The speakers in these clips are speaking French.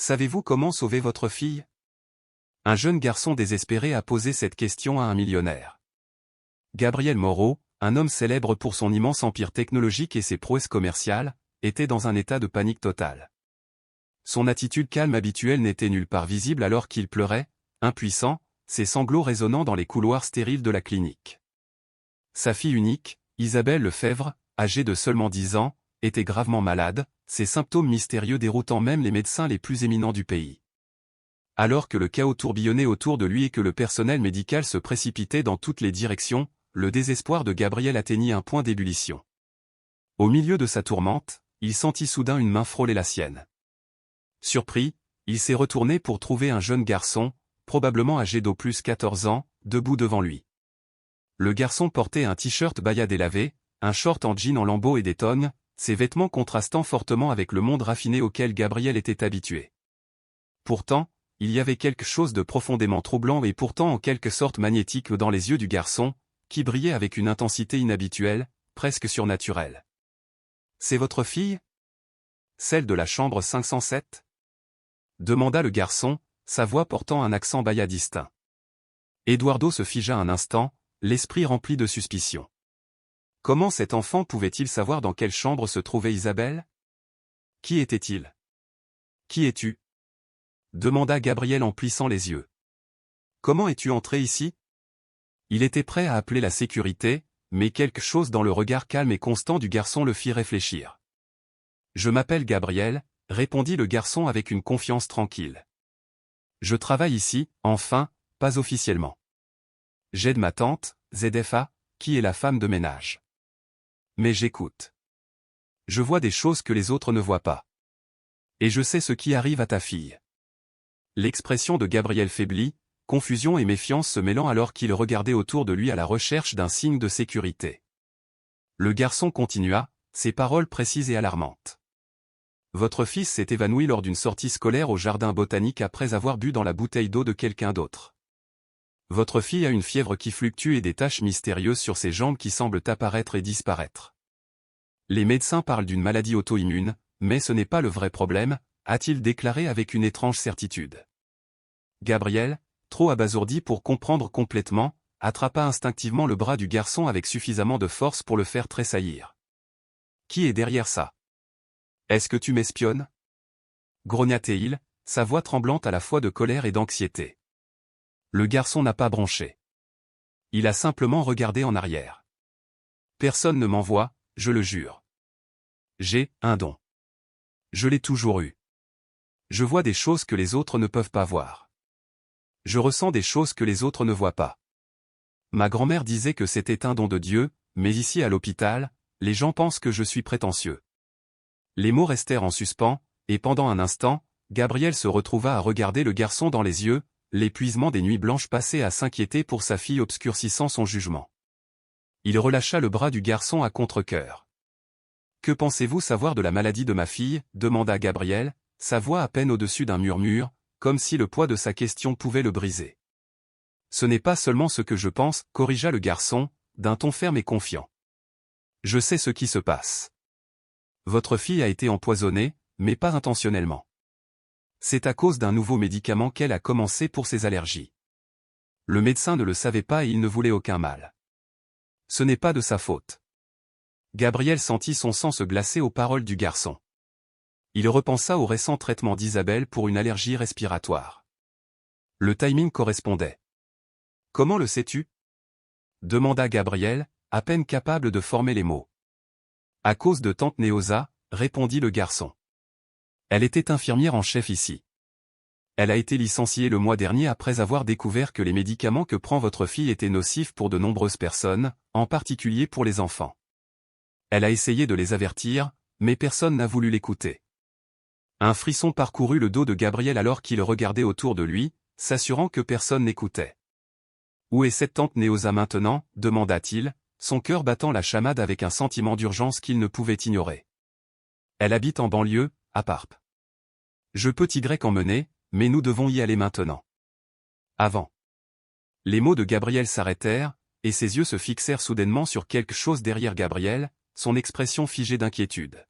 Savez-vous comment sauver votre fille? Un jeune garçon désespéré a posé cette question à un millionnaire. Gabriel Moreau, un homme célèbre pour son immense empire technologique et ses prouesses commerciales, était dans un état de panique totale. Son attitude calme habituelle n'était nulle part visible alors qu'il pleurait, impuissant, ses sanglots résonnant dans les couloirs stériles de la clinique. Sa fille unique, Isabelle Lefebvre, âgée de seulement 10 ans, était gravement malade, ses symptômes mystérieux déroutant même les médecins les plus éminents du pays. Alors que le chaos tourbillonnait autour de lui et que le personnel médical se précipitait dans toutes les directions, le désespoir de Gabriel atteignit un point d'ébullition. Au milieu de sa tourmente, il sentit soudain une main frôler la sienne. Surpris, il s'est retourné pour trouver un jeune garçon, probablement âgé d'au plus 14 ans, debout devant lui. Le garçon portait un t-shirt baya délavé, un short en jean en lambeaux et des tongs, ses vêtements contrastant fortement avec le monde raffiné auquel Gabriel était habitué. Pourtant, il y avait quelque chose de profondément troublant et pourtant en quelque sorte magnétique dans les yeux du garçon, qui brillait avec une intensité inhabituelle, presque surnaturelle. « C'est votre fille? Celle de la chambre 507 ?» demanda le garçon, sa voix portant un accent baya distinct. Eduardo se figea un instant, l'esprit rempli de suspicion. Comment cet enfant pouvait-il savoir dans quelle chambre se trouvait Isabelle? Qui était-il? Qui es-tu? Demanda Gabriel en plissant les yeux. Comment es-tu entré ici? Il était prêt à appeler la sécurité, mais quelque chose dans le regard calme et constant du garçon le fit réfléchir. Je m'appelle Gabriel, répondit le garçon avec une confiance tranquille. Je travaille ici, enfin, pas officiellement. J'aide ma tante, ZFA, qui est la femme de ménage. Mais j'écoute. Je vois des choses que les autres ne voient pas. Et je sais ce qui arrive à ta fille. L'expression de Gabriel faiblit, confusion et méfiance se mêlant alors qu'il regardait autour de lui à la recherche d'un signe de sécurité. Le garçon continua, ses paroles précises et alarmantes. Votre fils s'est évanoui lors d'une sortie scolaire au jardin botanique après avoir bu dans la bouteille d'eau de quelqu'un d'autre. Votre fille a une fièvre qui fluctue et des taches mystérieuses sur ses jambes qui semblent apparaître et disparaître. Les médecins parlent d'une maladie auto-immune, mais ce n'est pas le vrai problème, a-t-il déclaré avec une étrange certitude. Gabriel, trop abasourdi pour comprendre complètement, attrapa instinctivement le bras du garçon avec suffisamment de force pour le faire tressaillir. Qui est derrière ça? Est-ce que tu m'espionnes? Grogna-t-il, sa voix tremblante à la fois de colère et d'anxiété. Le garçon n'a pas bronché. Il a simplement regardé en arrière. Personne ne m'envoie, je le jure. J'ai un don. Je l'ai toujours eu. Je vois des choses que les autres ne peuvent pas voir. Je ressens des choses que les autres ne voient pas. Ma grand-mère disait que c'était un don de Dieu, mais ici à l'hôpital, les gens pensent que je suis prétentieux. Les mots restèrent en suspens, et pendant un instant, Gabriel se retrouva à regarder le garçon dans les yeux, l'épuisement des nuits blanches passées à s'inquiéter pour sa fille obscurcissant son jugement. Il relâcha le bras du garçon à contre-cœur. « Que pensez-vous savoir de la maladie de ma fille » demanda Gabriel, sa voix à peine au-dessus d'un murmure, comme si le poids de sa question pouvait le briser. « Ce n'est pas seulement ce que je pense, corrigea le garçon, d'un ton ferme et confiant. Je sais ce qui se passe. Votre fille a été empoisonnée, mais pas intentionnellement. C'est à cause d'un nouveau médicament qu'elle a commencé pour ses allergies. Le médecin ne le savait pas et il ne voulait aucun mal. Ce n'est pas de sa faute. » Gabriel sentit son sang se glacer aux paroles du garçon. Il repensa au récent traitement d'Isabelle pour une allergie respiratoire. Le timing correspondait. « Comment le sais-tu » demanda Gabriel, à peine capable de former les mots. « À cause de tante Néosa, » répondit le garçon. Elle était infirmière en chef ici. Elle a été licenciée le mois dernier après avoir découvert que les médicaments que prend votre fille étaient nocifs pour de nombreuses personnes, en particulier pour les enfants. Elle a essayé de les avertir, mais personne n'a voulu l'écouter. Un frisson parcourut le dos de Gabriel alors qu'il regardait autour de lui, s'assurant que personne n'écoutait. « Où est cette tante Néosa maintenant » demanda-t-il, son cœur battant la chamade avec un sentiment d'urgence qu'il ne pouvait ignorer. « Elle habite en banlieue, à Parpe. Je peux t'y emmener, mais nous devons y aller maintenant. Avant. » Les mots de Gabriel s'arrêtèrent, et ses yeux se fixèrent soudainement sur quelque chose derrière Gabriel, son expression figée d'inquiétude.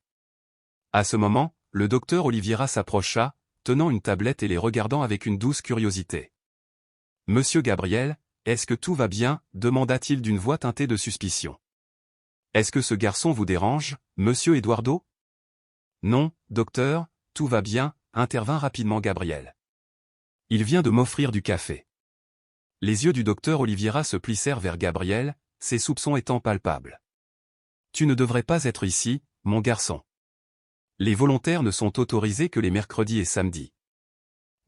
À ce moment, le docteur Oliveira s'approcha, tenant une tablette et les regardant avec une douce curiosité. « Monsieur Gabriel, est-ce que tout va bien ?» demanda-t-il d'une voix teintée de suspicion. « Est-ce que ce garçon vous dérange, monsieur Eduardo ?»« Non, docteur, tout va bien », intervint rapidement Gabriel. « Il vient de m'offrir du café. » Les yeux du docteur Oliveira se plissèrent vers Gabriel, ses soupçons étant palpables. « Tu ne devrais pas être ici, mon garçon. Les volontaires ne sont autorisés que les mercredis et samedis. »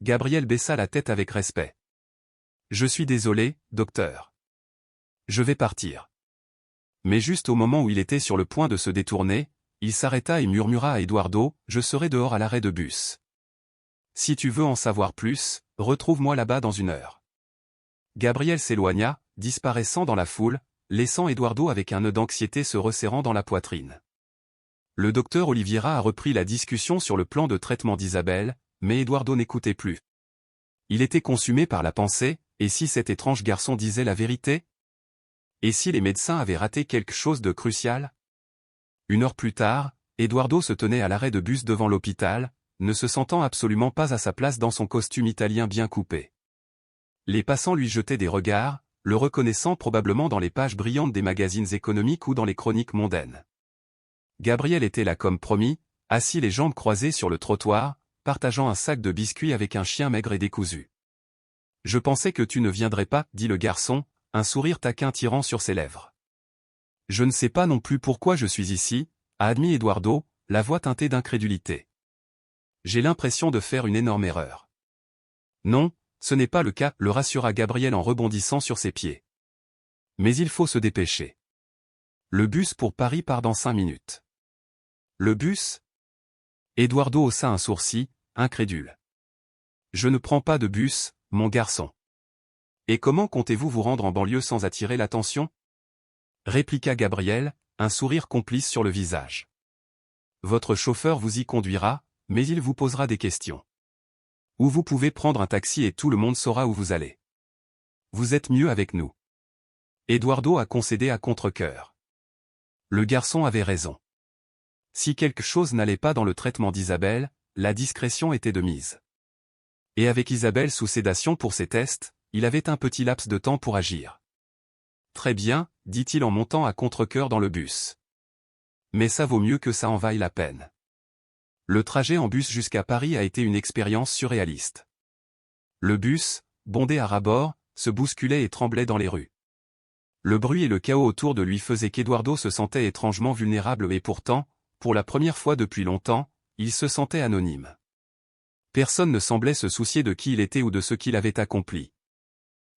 Gabriel baissa la tête avec respect. « Je suis désolé, docteur. Je vais partir. » Mais juste au moment où il était sur le point de se détourner, il s'arrêta et murmura à Eduardo, « Je serai dehors à l'arrêt de bus. Si tu veux en savoir plus, retrouve-moi là-bas dans 1 heure. » Gabriel s'éloigna, disparaissant dans la foule, laissant Eduardo avec un nœud d'anxiété se resserrant dans la poitrine. Le docteur Oliveira a repris la discussion sur le plan de traitement d'Isabelle, mais Eduardo n'écoutait plus. Il était consumé par la pensée, et si cet étrange garçon disait la vérité? Et si les médecins avaient raté quelque chose de crucial? 1 heure plus tard, Eduardo se tenait à l'arrêt de bus devant l'hôpital, ne se sentant absolument pas à sa place dans son costume italien bien coupé. Les passants lui jetaient des regards, le reconnaissant probablement dans les pages brillantes des magazines économiques ou dans les chroniques mondaines. Gabriel était là comme promis, assis les jambes croisées sur le trottoir, partageant un sac de biscuits avec un chien maigre et décousu. « Je pensais que tu ne viendrais pas, » dit le garçon, un sourire taquin tirant sur ses lèvres. « Je ne sais pas non plus pourquoi je suis ici, » a admis Eduardo, la voix teintée d'incrédulité. « J'ai l'impression de faire une énorme erreur. »« Non, ce n'est pas le cas, » le rassura Gabriel en rebondissant sur ses pieds. « Mais il faut se dépêcher. Le bus pour Paris part dans 5 minutes. » « Le bus ?» Eduardo haussa un sourcil, incrédule. « Je ne prends pas de bus, mon garçon. »« Et comment comptez-vous vous rendre en banlieue sans attirer l'attention ?» répliqua Gabriel, un sourire complice sur le visage. « Votre chauffeur vous y conduira, mais il vous posera des questions. Ou vous pouvez prendre un taxi et tout le monde saura où vous allez. Vous êtes mieux avec nous. » Eduardo a concédé à contre-cœur. Le garçon avait raison. Si quelque chose n'allait pas dans le traitement d'Isabelle, la discrétion était de mise. Et avec Isabelle sous sédation pour ses tests, il avait un petit laps de temps pour agir. « Très bien, » dit-il en montant à contre-cœur dans le bus. « Mais ça vaut mieux que ça en vaille la peine. » Le trajet en bus jusqu'à Paris a été une expérience surréaliste. Le bus, bondé à ras-bord, se bousculait et tremblait dans les rues. Le bruit et le chaos autour de lui faisaient qu'Eduardo se sentait étrangement vulnérable et pourtant, pour la première fois depuis longtemps, il se sentait anonyme. Personne ne semblait se soucier de qui il était ou de ce qu'il avait accompli.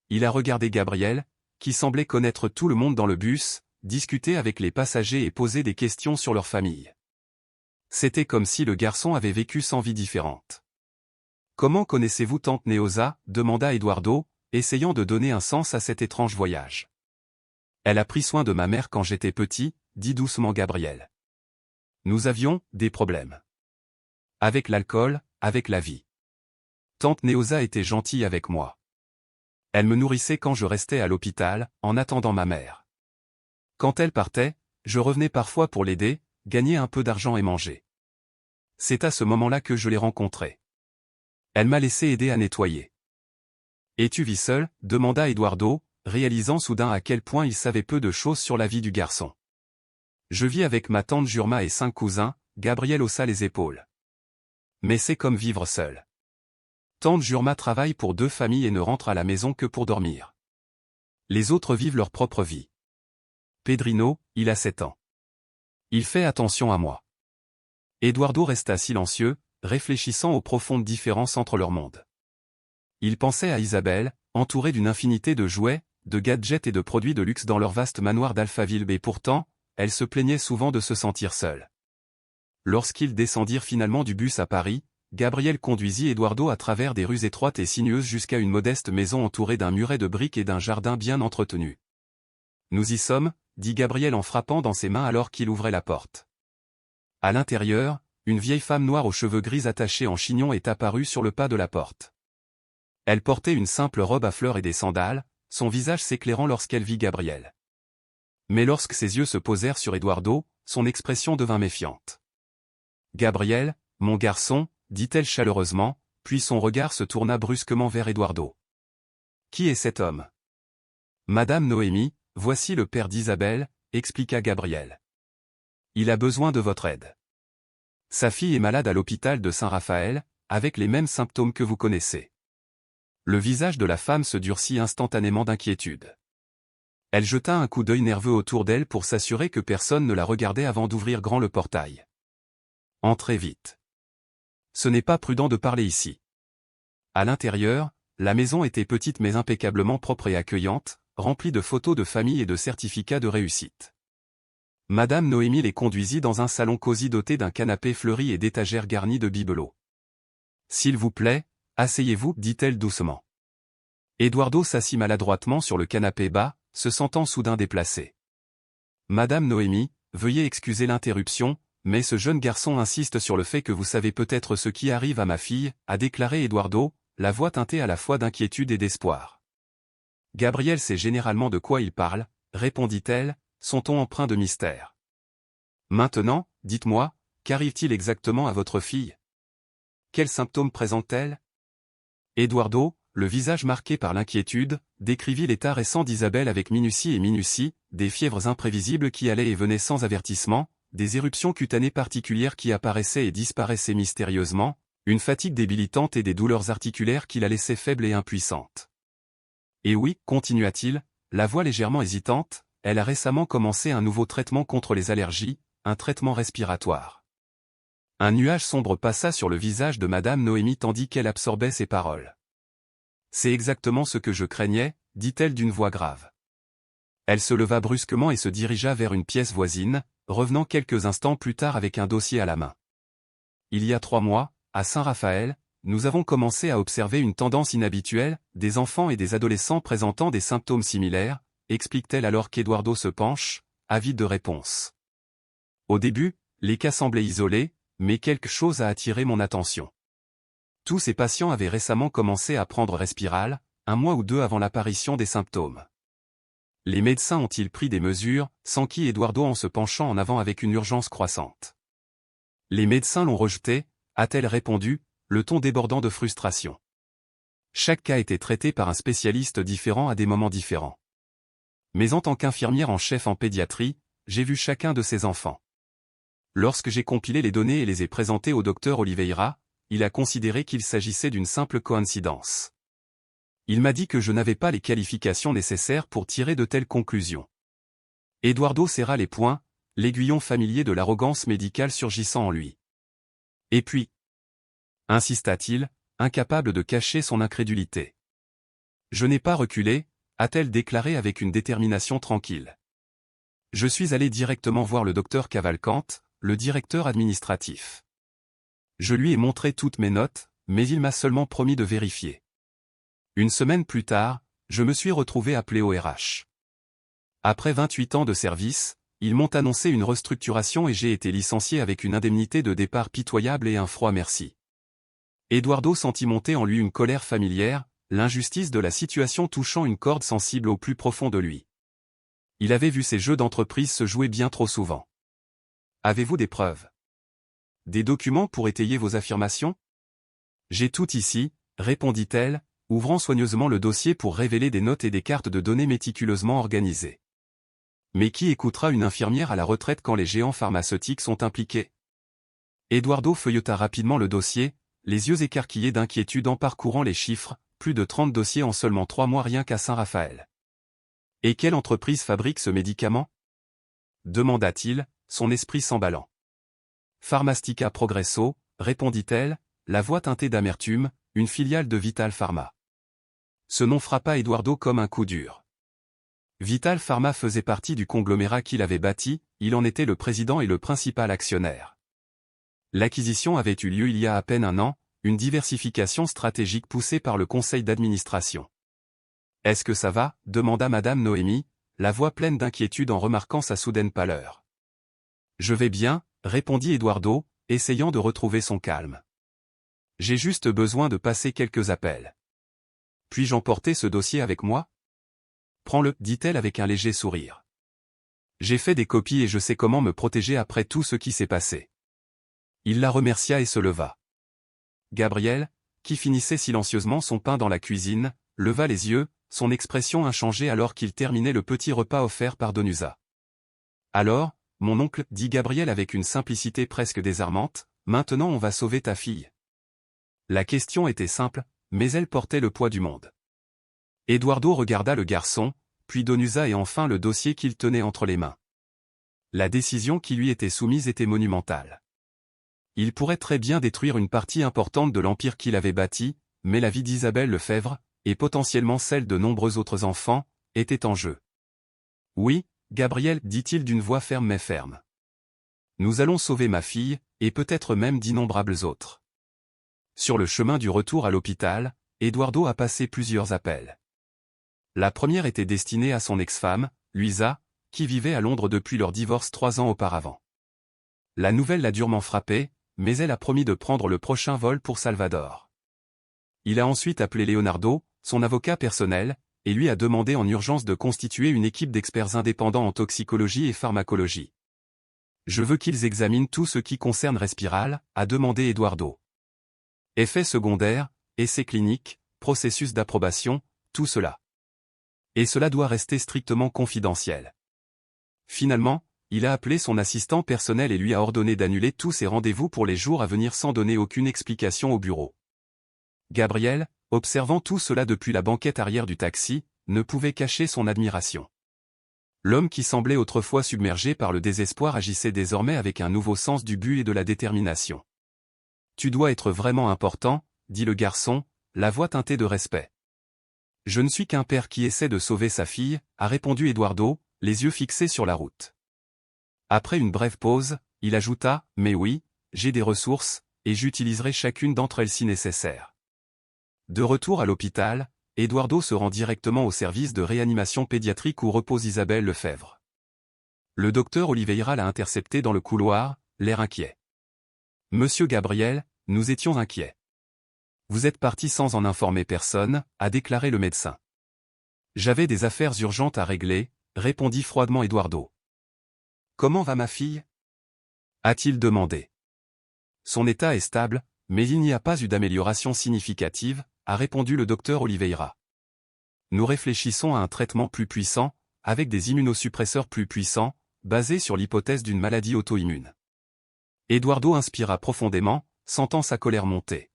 Il a regardé Gabriel, qui semblait connaître tout le monde dans le bus, discuter avec les passagers et poser des questions sur leur famille. C'était comme si le garçon avait vécu 100 vies différentes. « Comment connaissez-vous tante Neosa ?» demanda Eduardo, essayant de donner un sens à cet étrange voyage. « Elle a pris soin de ma mère quand j'étais petit », dit doucement Gabriel. « Nous avions des problèmes. Avec l'alcool, avec la vie. Tante Neosa était gentille avec moi. Elle me nourrissait quand je restais à l'hôpital, en attendant ma mère. Quand elle partait, je revenais parfois pour l'aider, gagner un peu d'argent et manger. C'est à ce moment-là que je l'ai rencontrée. Elle m'a laissé aider à nettoyer. »« Et tu vis seul ?» demanda Eduardo, réalisant soudain à quel point il savait peu de choses sur la vie du garçon. « Je vis avec ma tante Jurma et 5 cousins, » Gabriel haussa les épaules. « Mais c'est comme vivre seul. Tante Jurma travaille pour 2 familles et ne rentre à la maison que pour dormir. Les autres vivent leur propre vie. Pedrino, il a 7 ans. Il fait attention à moi. » Eduardo resta silencieux, réfléchissant aux profondes différences entre leurs mondes. Il pensait à Isabelle, entourée d'une infinité de jouets, de gadgets et de produits de luxe dans leur vaste manoir d'Alphaville, et pourtant, elle se plaignait souvent de se sentir seule. Lorsqu'ils descendirent finalement du bus à Paris, Gabriel conduisit Eduardo à travers des rues étroites et sinueuses jusqu'à une modeste maison entourée d'un muret de briques et d'un jardin bien entretenu. « Nous y sommes » dit Gabriel en frappant dans ses mains alors qu'il ouvrait la porte. À l'intérieur, une vieille femme noire aux cheveux gris attachés en chignon est apparue sur le pas de la porte. Elle portait une simple robe à fleurs et des sandales, son visage s'éclairant lorsqu'elle vit Gabriel. Mais lorsque ses yeux se posèrent sur Eduardo, son expression devint méfiante. « Gabriel, mon garçon, dit-elle chaleureusement, puis son regard se tourna brusquement vers Eduardo. « Qui est cet homme ?»« Madame Noémie, voici le père d'Isabelle, » expliqua Gabriel. « Il a besoin de votre aide. Sa fille est malade à l'hôpital de Saint-Raphaël, avec les mêmes symptômes que vous connaissez. » Le visage de la femme se durcit instantanément d'inquiétude. Elle jeta un coup d'œil nerveux autour d'elle pour s'assurer que personne ne la regardait avant d'ouvrir grand le portail. « Entrez vite. Ce n'est pas prudent de parler ici. » À l'intérieur, la maison était petite mais impeccablement propre et accueillante, remplie de photos de famille et de certificats de réussite. Madame Noémie les conduisit dans un salon cosy doté d'un canapé fleuri et d'étagères garnies de bibelots. « S'il vous plaît, asseyez-vous, dit-elle doucement. Eduardo s'assit maladroitement sur le canapé bas, se sentant soudain déplacé. « Madame Noémie, veuillez excuser l'interruption, mais ce jeune garçon insiste sur le fait que vous savez peut-être ce qui arrive à ma fille, » a déclaré Eduardo, la voix teintée à la fois d'inquiétude et d'espoir. « Gabriel sait généralement de quoi il parle, » répondit-elle, son ton empreint de mystère. « Maintenant, dites-moi, qu'arrive-t-il exactement à votre fille? Quels symptômes présente-t-elle » Eduardo, le visage marqué par l'inquiétude, décrivit l'état récent d'Isabelle avec minutie, des fièvres imprévisibles qui allaient et venaient sans avertissement, des éruptions cutanées particulières qui apparaissaient et disparaissaient mystérieusement, une fatigue débilitante et des douleurs articulaires qui la laissaient faible et impuissante. Et oui, continua-t-il, la voix légèrement hésitante, elle a récemment commencé un nouveau traitement contre les allergies, un traitement respiratoire. Un nuage sombre passa sur le visage de Madame Noémie tandis qu'elle absorbait ses paroles. « C'est exactement ce que je craignais, » dit-elle d'une voix grave. Elle se leva brusquement et se dirigea vers une pièce voisine, revenant quelques instants plus tard avec un dossier à la main. « Il y a 3 mois, à Saint-Raphaël, nous avons commencé à observer une tendance inhabituelle, des enfants et des adolescents présentant des symptômes similaires, » explique-t-elle alors qu'Eduardo se penche, avide de réponse. Au début, les cas semblaient isolés, mais quelque chose a attiré mon attention. Tous ces patients avaient récemment commencé à prendre Respiral, 1 mois ou 2 avant l'apparition des symptômes. Les médecins ont-ils pris des mesures, s'enquit Eduardo en se penchant en avant avec une urgence croissante. Les médecins l'ont rejeté, a-t-elle répondu, le ton débordant de frustration. Chaque cas était traité par un spécialiste différent à des moments différents. Mais en tant qu'infirmière en chef en pédiatrie, j'ai vu chacun de ces enfants. Lorsque j'ai compilé les données et les ai présentées au docteur Oliveira, il a considéré qu'il s'agissait d'une simple coïncidence. Il m'a dit que je n'avais pas les qualifications nécessaires pour tirer de telles conclusions. Eduardo serra les poings, l'aiguillon familier de l'arrogance médicale surgissant en lui. Et puis, insista-t-il, incapable de cacher son incrédulité. Je n'ai pas reculé, a-t-elle déclaré avec une détermination tranquille. Je suis allé directement voir le docteur Cavalcante, le directeur administratif. Je lui ai montré toutes mes notes, mais il m'a seulement promis de vérifier. Une semaine plus tard, je me suis retrouvé appelé au RH. Après 28 ans de service, ils m'ont annoncé une restructuration et j'ai été licencié avec une indemnité de départ pitoyable et un froid merci. Eduardo sentit monter en lui une colère familière, l'injustice de la situation touchant une corde sensible au plus profond de lui. Il avait vu ces jeux d'entreprise se jouer bien trop souvent. Avez-vous des preuves? Des documents pour étayer vos affirmations? J'ai tout ici, répondit-elle, ouvrant soigneusement le dossier pour révéler des notes et des cartes de données méticuleusement organisées. Mais qui écoutera une infirmière à la retraite quand les géants pharmaceutiques sont impliqués? Eduardo feuilleta rapidement le dossier, les yeux écarquillés d'inquiétude en parcourant les chiffres, plus de 30 dossiers en seulement 3 mois rien qu'à Saint-Raphaël. Et quelle entreprise fabrique ce médicament? Demanda-t-il, son esprit s'emballant. Pharmastica Progresso, répondit-elle, la voix teintée d'amertume, une filiale de Vital Pharma. Ce nom frappa Eduardo comme un coup dur. Vital Pharma faisait partie du conglomérat qu'il avait bâti, il en était le président et le principal actionnaire. L'acquisition avait eu lieu il y a à peine 1 an, une diversification stratégique poussée par le conseil d'administration. « Est-ce que ça va ?» demanda Madame Noémie, la voix pleine d'inquiétude en remarquant sa soudaine pâleur. « Je vais bien », répondit Eduardo, essayant de retrouver son calme. « J'ai juste besoin de passer quelques appels. Puis-je emporter ce dossier avec moi ? » « Prends-le, dit-elle avec un léger sourire. J'ai fait des copies et je sais comment me protéger après tout ce qui s'est passé. » Il la remercia et se leva. « Gabriel, qui finissait silencieusement son pain dans la cuisine, leva les yeux, son expression inchangée alors qu'il terminait le petit repas offert par Danusa. « Alors, mon oncle, dit Gabriel avec une simplicité presque désarmante, maintenant on va sauver ta fille. » La question était simple, mais elle portait le poids du monde. Eduardo regarda le garçon, puis Danusa et enfin le dossier qu'il tenait entre les mains. La décision qui lui était soumise était monumentale. Il pourrait très bien détruire une partie importante de l'empire qu'il avait bâti, mais la vie d'Isabelle Lefebvre, et potentiellement celle de nombreux autres enfants, était en jeu. « Oui, Gabriel, dit-il d'une voix ferme mais ferme. Nous allons sauver ma fille, et peut-être même d'innombrables autres. » Sur le chemin du retour à l'hôpital, Eduardo a passé plusieurs appels. La première était destinée à son ex-femme, Luisa, qui vivait à Londres depuis leur divorce 3 ans auparavant. La nouvelle l'a durement frappée, mais elle a promis de prendre le prochain vol pour Salvador. Il a ensuite appelé Leonardo, son avocat personnel, et lui a demandé en urgence de constituer une équipe d'experts indépendants en toxicologie et pharmacologie. « Je veux qu'ils examinent tout ce qui concerne Respiral », a demandé Eduardo. Effets secondaires, essais cliniques, processus d'approbation, tout cela. Et cela doit rester strictement confidentiel. Finalement, il a appelé son assistant personnel et lui a ordonné d'annuler tous ses rendez-vous pour les jours à venir sans donner aucune explication au bureau. Gabriel, observant tout cela depuis la banquette arrière du taxi, ne pouvait cacher son admiration. L'homme qui semblait autrefois submergé par le désespoir agissait désormais avec un nouveau sens du but et de la détermination. « Tu dois être vraiment important, » dit le garçon, la voix teintée de respect. « Je ne suis qu'un père qui essaie de sauver sa fille, » a répondu Eduardo, les yeux fixés sur la route. Après une brève pause, il ajouta, « Mais oui, j'ai des ressources, et j'utiliserai chacune d'entre elles si nécessaire. » De retour à l'hôpital, Eduardo se rend directement au service de réanimation pédiatrique où repose Isabelle Lefebvre. Le docteur Oliveira l'a intercepté dans le couloir, l'air inquiet. « Monsieur Gabriel, nous étions inquiets. Vous êtes parti sans en informer personne, » a déclaré le médecin. « J'avais des affaires urgentes à régler, » répondit froidement Eduardo. « Comment va ma fille » a-t-il demandé. « Son état est stable, mais il n'y a pas eu d'amélioration significative, » a répondu le docteur Oliveira. « Nous réfléchissons à un traitement plus puissant, avec des immunosuppresseurs plus puissants, basés sur l'hypothèse d'une maladie auto-immune. » Eduardo inspira profondément, sentant sa colère monter.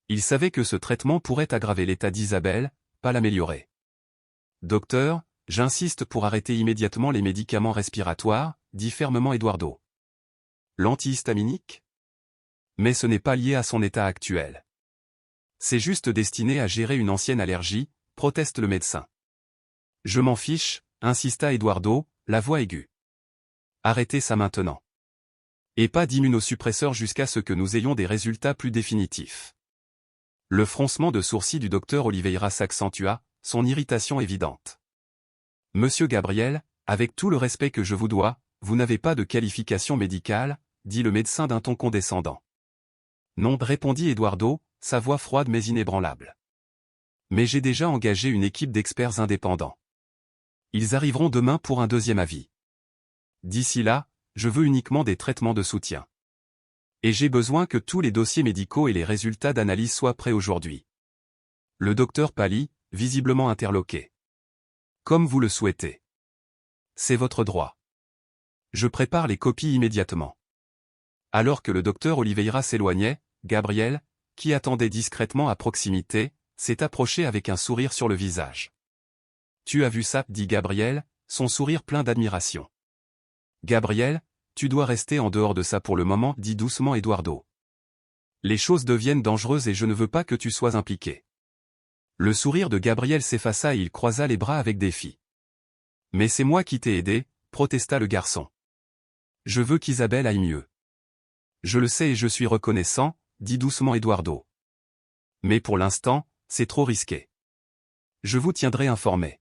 Il savait que ce traitement pourrait aggraver l'état d'Isabelle, pas l'améliorer. « Docteur, j'insiste pour arrêter immédiatement les médicaments respiratoires, » dit fermement Eduardo. « L'antihistaminique ? Mais ce n'est pas lié à son état actuel. C'est juste destiné à gérer une ancienne allergie, proteste le médecin. « Je m'en fiche, » insista Eduardo, la voix aiguë. « Arrêtez ça maintenant. Et pas d'immunosuppresseur jusqu'à ce que nous ayons des résultats plus définitifs. » Le froncement de sourcils du docteur Oliveira s'accentua, son irritation évidente. « Monsieur Gabriel, avec tout le respect que je vous dois, vous n'avez pas de qualification médicale, » dit le médecin d'un ton condescendant. « Non, » répondit Eduardo, sa voix froide mais inébranlable. « Mais j'ai déjà engagé une équipe d'experts indépendants. Ils arriveront demain pour un deuxième avis. D'ici là, je veux uniquement des traitements de soutien. Et j'ai besoin que tous les dossiers médicaux et les résultats d'analyse soient prêts aujourd'hui. » Le docteur pâlit, visiblement interloqué. « Comme vous le souhaitez. C'est votre droit. Je prépare les copies immédiatement. » Alors que le docteur Oliveira s'éloignait, Gabriel, qui attendait discrètement à proximité, s'est approché avec un sourire sur le visage. « Tu as vu ça » dit Gabriel, son sourire plein d'admiration. « Gabriel, tu dois rester en dehors de ça pour le moment » dit doucement Eduardo. « Les choses deviennent dangereuses et je ne veux pas que tu sois impliqué. » Le sourire de Gabriel s'effaça et il croisa les bras avec défi. « Mais c'est moi qui t'ai aidé » protesta le garçon. « Je veux qu'Isabelle aille mieux. »« Je le sais et je suis reconnaissant » dit doucement Eduardo. « Mais pour l'instant, c'est trop risqué. Je vous tiendrai informé. »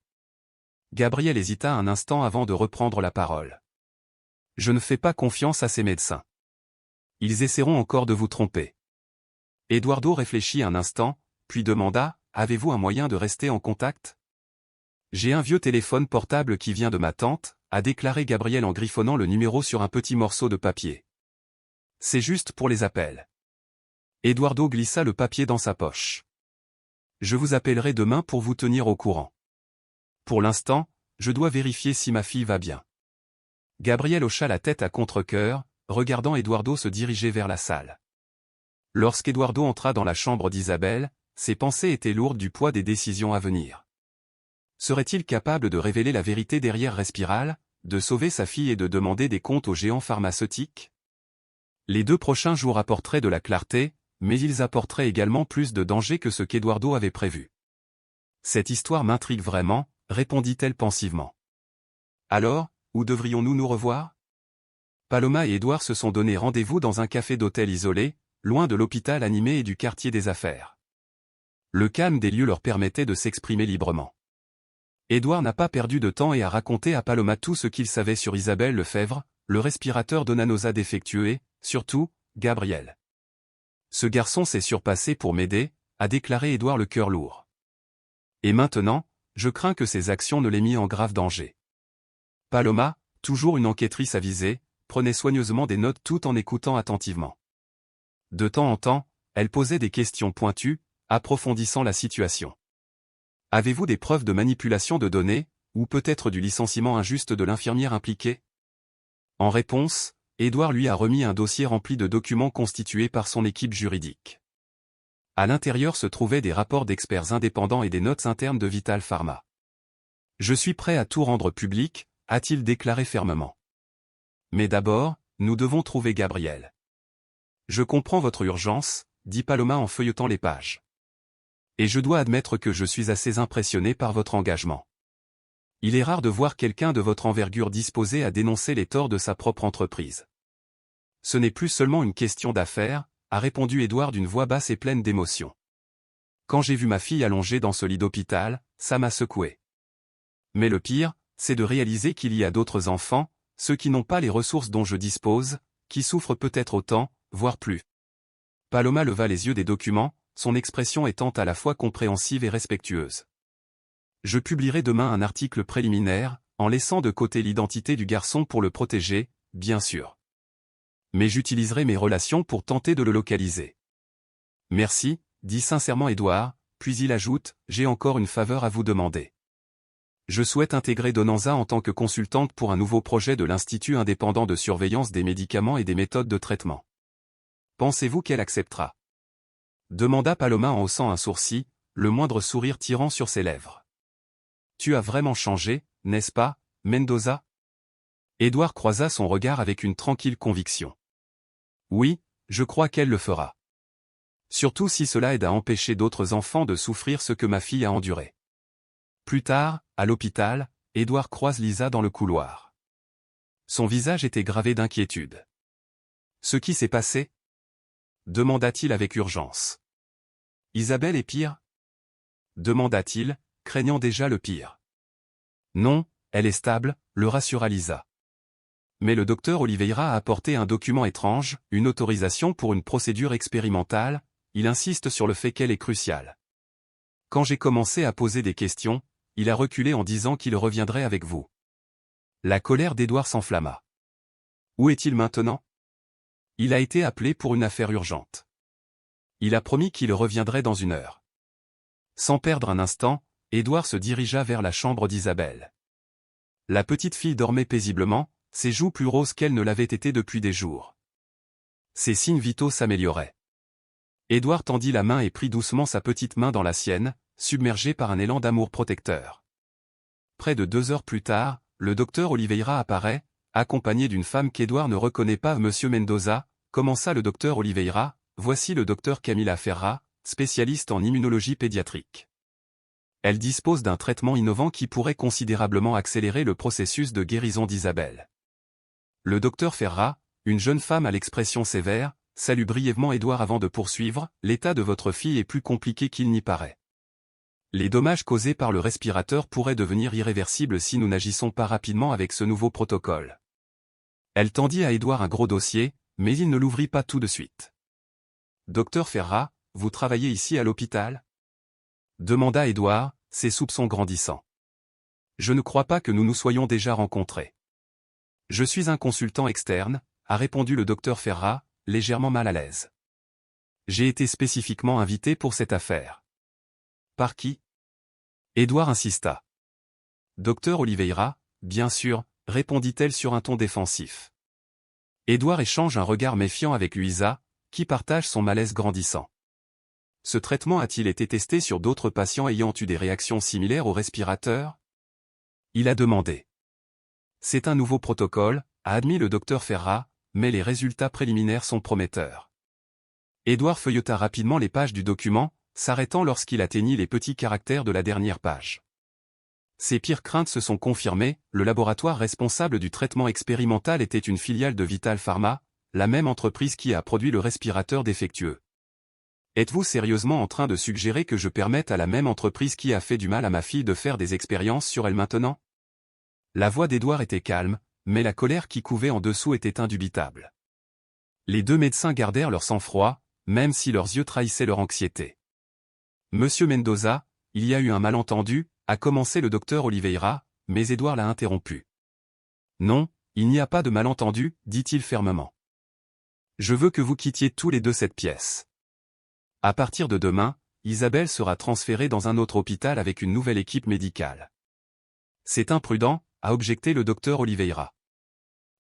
Gabriel hésita un instant avant de reprendre la parole. « Je ne fais pas confiance à ces médecins. Ils essaieront encore de vous tromper. » Eduardo réfléchit un instant, puis demanda, « Avez-vous un moyen de rester en contact ?»« J'ai un vieux téléphone portable qui vient de ma tante » a déclaré Gabriel en griffonnant le numéro sur un petit morceau de papier. « C'est juste pour les appels. » Eduardo glissa le papier dans sa poche. Je vous appellerai demain pour vous tenir au courant. Pour l'instant, je dois vérifier si ma fille va bien. Gabriel hocha la tête à contre-cœur, regardant Eduardo se diriger vers la salle. Lorsqu'Eduardo entra dans la chambre d'Isabelle, ses pensées étaient lourdes du poids des décisions à venir. Serait-il capable de révéler la vérité derrière Respiral, de sauver sa fille et de demander des comptes aux géants pharmaceutiques? Les 2 prochains jours apporteraient de la clarté, mais ils apporteraient également plus de danger que ce qu'Eduardo avait prévu. Cette histoire m'intrigue vraiment, répondit-elle pensivement. Alors, où devrions-nous nous revoir? Paloma et Édouard se sont donné rendez-vous dans un café d'hôtel isolé, loin de l'hôpital animé et du quartier des affaires. Le calme des lieux leur permettait de s'exprimer librement. Édouard n'a pas perdu de temps et a raconté à Paloma tout ce qu'il savait sur Isabelle Lefebvre, le respirateur Donanosa défectueux et, surtout, Gabriel. Ce garçon s'est surpassé pour m'aider, a déclaré Édouard le cœur lourd. Et maintenant, je crains que ses actions ne l'aient mis en grave danger. Paloma, toujours une enquêtrice avisée, prenait soigneusement des notes tout en écoutant attentivement. De temps en temps, elle posait des questions pointues, approfondissant la situation. Avez-vous des preuves de manipulation de données, ou peut-être du licenciement injuste de l'infirmière impliquée? En réponse, Édouard lui a remis un dossier rempli de documents constitués par son équipe juridique. À l'intérieur se trouvaient des rapports d'experts indépendants et des notes internes de Vital Pharma. Je suis prêt à tout rendre public, a-t-il déclaré fermement. Mais d'abord, nous devons trouver Gabriel. Je comprends votre urgence, dit Paloma en feuilletant les pages. Et je dois admettre que je suis assez impressionné par votre engagement. Il est rare de voir quelqu'un de votre envergure disposé à dénoncer les torts de sa propre entreprise. Ce n'est plus seulement une question d'affaires, a répondu Édouard d'une voix basse et pleine d'émotion. Quand j'ai vu ma fille allongée dans ce lit d'hôpital, ça m'a secoué. Mais le pire, c'est de réaliser qu'il y a d'autres enfants, ceux qui n'ont pas les ressources dont je dispose, qui souffrent peut-être autant, voire plus. Paloma leva les yeux des documents, son expression étant à la fois compréhensive et respectueuse. Je publierai demain un article préliminaire, en laissant de côté l'identité du garçon pour le protéger, bien sûr. Mais j'utiliserai mes relations pour tenter de le localiser. Merci, dit sincèrement Édouard, puis il ajoute, j'ai encore une faveur à vous demander. Je souhaite intégrer Donanza en tant que consultante pour un nouveau projet de l'Institut indépendant de surveillance des médicaments et des méthodes de traitement. Pensez-vous qu'elle acceptera? Demanda Paloma en haussant un sourcil, le moindre sourire tirant sur ses lèvres. Tu as vraiment changé, n'est-ce pas, Mendoza? Édouard croisa son regard avec une tranquille conviction. Oui, je crois qu'elle le fera. Surtout si cela aide à empêcher d'autres enfants de souffrir ce que ma fille a enduré. Plus tard, à l'hôpital, Édouard croise Lisa dans le couloir. Son visage était gravé d'inquiétude. Ce qui s'est passé? Demanda-t-il avec urgence. Isabelle est pire? Demanda-t-il, craignant déjà le pire. Non, elle est stable, le rassura Lisa. Mais le docteur Oliveira a apporté un document étrange, une autorisation pour une procédure expérimentale, il insiste sur le fait qu'elle est cruciale. Quand j'ai commencé à poser des questions, il a reculé en disant qu'il reviendrait avec vous. La colère d'Édouard s'enflamma. Où est-il maintenant? Il a été appelé pour une affaire urgente. Il a promis qu'il reviendrait dans 1 heure. Sans perdre un instant, Édouard se dirigea vers la chambre d'Isabelle. La petite fille dormait paisiblement, ses joues plus roses qu'elle ne l'avaient été depuis des jours. Ses signes vitaux s'amélioraient. Édouard tendit la main et prit doucement sa petite main dans la sienne, submergé par un élan d'amour protecteur. Près de 2 heures plus tard, le docteur Oliveira apparaît, accompagné d'une femme qu'Édouard ne reconnaît pas. Monsieur Mendoza, commença le docteur Oliveira, voici le docteur Camila Ferra, spécialiste en immunologie pédiatrique. Elle dispose d'un traitement innovant qui pourrait considérablement accélérer le processus de guérison d'Isabelle. Le docteur Ferra, une jeune femme à l'expression sévère, salue brièvement Édouard avant de poursuivre, l'état de votre fille est plus compliqué qu'il n'y paraît. Les dommages causés par le respirateur pourraient devenir irréversibles si nous n'agissons pas rapidement avec ce nouveau protocole. Elle tendit à Édouard un gros dossier, mais il ne l'ouvrit pas tout de suite. Docteur Ferra, vous travaillez ici à l'hôpital? Demanda Édouard, ses soupçons grandissant. Je ne crois pas que nous nous soyons déjà rencontrés. Je suis un consultant externe, a répondu le docteur Ferra, légèrement mal à l'aise. J'ai été spécifiquement invité pour cette affaire. Par qui? Édouard insista. Docteur Oliveira, bien sûr, répondit-elle sur un ton défensif. Édouard échange un regard méfiant avec Luisa, qui partage son malaise grandissant. Ce traitement a-t-il été testé sur d'autres patients ayant eu des réactions similaires au respirateur? Il a demandé. C'est un nouveau protocole, a admis le docteur Ferrat, mais les résultats préliminaires sont prometteurs. Édouard feuilleta rapidement les pages du document, s'arrêtant lorsqu'il atteignit les petits caractères de la dernière page. Ses pires craintes se sont confirmées, le laboratoire responsable du traitement expérimental était une filiale de Vital Pharma, la même entreprise qui a produit le respirateur défectueux. Êtes-vous sérieusement en train de suggérer que je permette à la même entreprise qui a fait du mal à ma fille de faire des expériences sur elle maintenant? La voix d'Édouard était calme, mais la colère qui couvait en dessous était indubitable. Les deux médecins gardèrent leur sang-froid, même si leurs yeux trahissaient leur anxiété. Monsieur Mendoza, il y a eu un malentendu, a commencé le docteur Oliveira, mais Édouard l'a interrompu. Non, il n'y a pas de malentendu, dit-il fermement. Je veux que vous quittiez tous les deux cette pièce. À partir de demain, Isabelle sera transférée dans un autre hôpital avec une nouvelle équipe médicale. C'est imprudent, a objecté le docteur Oliveira.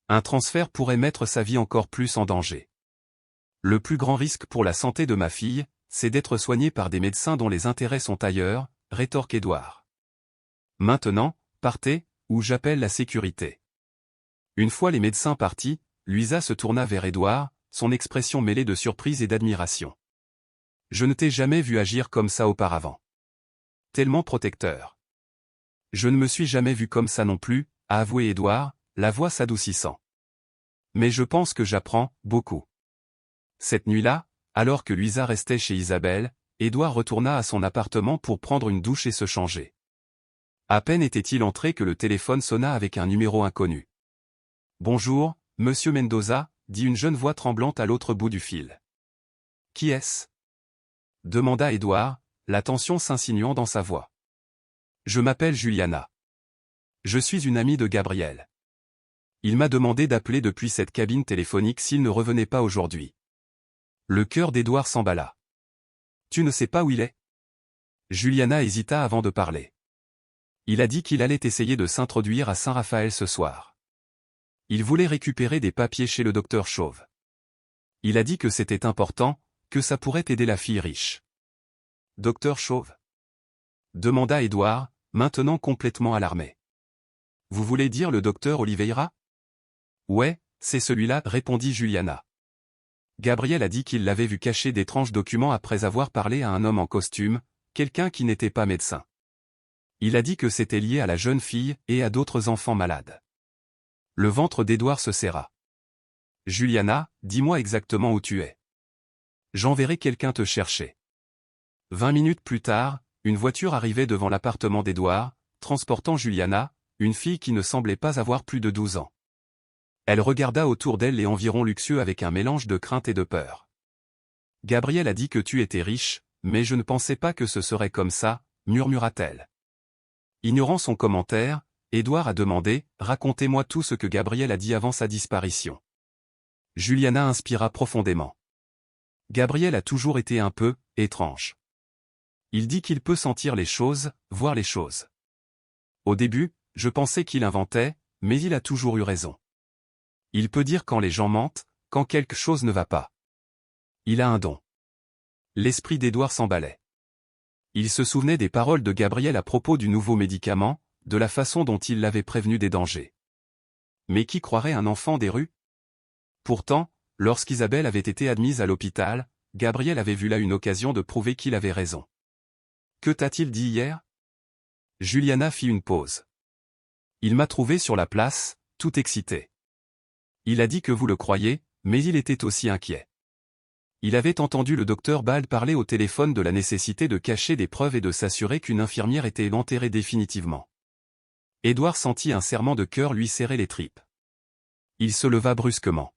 Un transfert pourrait mettre sa vie encore plus en danger. Le plus grand risque pour la santé de ma fille, c'est d'être soignée par des médecins dont les intérêts sont ailleurs, rétorque Édouard. Maintenant, partez, ou j'appelle la sécurité. Une fois les médecins partis, Luisa se tourna vers Édouard, son expression mêlée de surprise et d'admiration. Je ne t'ai jamais vu agir comme ça auparavant. Tellement protecteur. Je ne me suis jamais vu comme ça non plus, a avoué Édouard, la voix s'adoucissant. Mais je pense que j'apprends beaucoup. Cette nuit-là, alors que Luisa restait chez Isabelle, Édouard retourna à son appartement pour prendre une douche et se changer. À peine était-il entré que le téléphone sonna avec un numéro inconnu. Bonjour, monsieur Mendoza, dit une jeune voix tremblante à l'autre bout du fil. Qui est-ce? Demanda Édouard, la tension s'insinuant dans sa voix. Je m'appelle Juliana. Je suis une amie de Gabriel. Il m'a demandé d'appeler depuis cette cabine téléphonique s'il ne revenait pas aujourd'hui. Le cœur d'Édouard s'emballa. Tu ne sais pas où il est? Juliana hésita avant de parler. Il a dit qu'il allait essayer de s'introduire à Saint-Raphaël ce soir. Il voulait récupérer des papiers chez le docteur Chauve. Il a dit que c'était important, que ça pourrait aider la fille riche. Docteur Chauve? Demanda Édouard, maintenant complètement alarmé. Vous voulez dire le docteur Oliveira? Ouais, c'est celui-là, répondit Juliana. Gabriel a dit qu'il l'avait vu cacher d'étranges documents après avoir parlé à un homme en costume, quelqu'un qui n'était pas médecin. Il a dit que c'était lié à la jeune fille et à d'autres enfants malades. Le ventre d'Édouard se serra. Juliana, dis-moi exactement où tu es. J'enverrai quelqu'un te chercher. 20 minutes plus tard, une voiture arrivait devant l'appartement d'Édouard, transportant Juliana, une fille qui ne semblait pas avoir plus de 12 ans. Elle regarda autour d'elle les environs luxueux avec un mélange de crainte et de peur. Gabriel a dit que tu étais riche, mais je ne pensais pas que ce serait comme ça, murmura-t-elle. Ignorant son commentaire, Édouard a demandé, racontez-moi tout ce que Gabriel a dit avant sa disparition. Juliana inspira profondément. Gabriel a toujours été un peu étrange. Il dit qu'il peut sentir les choses, voir les choses. Au début, je pensais qu'il inventait, mais il a toujours eu raison. Il peut dire quand les gens mentent, quand quelque chose ne va pas. Il a un don. L'esprit d'Édouard s'emballait. Il se souvenait des paroles de Gabriel à propos du nouveau médicament, de la façon dont il l'avait prévenu des dangers. Mais qui croirait un enfant des rues? Pourtant, lorsqu'Isabelle avait été admise à l'hôpital, Gabriel avait vu là une occasion de prouver qu'il avait raison. Que t'a-t-il dit hier? Juliana fit une pause. Il m'a trouvé sur la place, tout excité. Il a dit que vous le croyez, mais il était aussi inquiet. Il avait entendu le docteur Bald parler au téléphone de la nécessité de cacher des preuves et de s'assurer qu'une infirmière était enterrée définitivement. Édouard sentit un serrement de cœur lui serrer les tripes. Il se leva brusquement.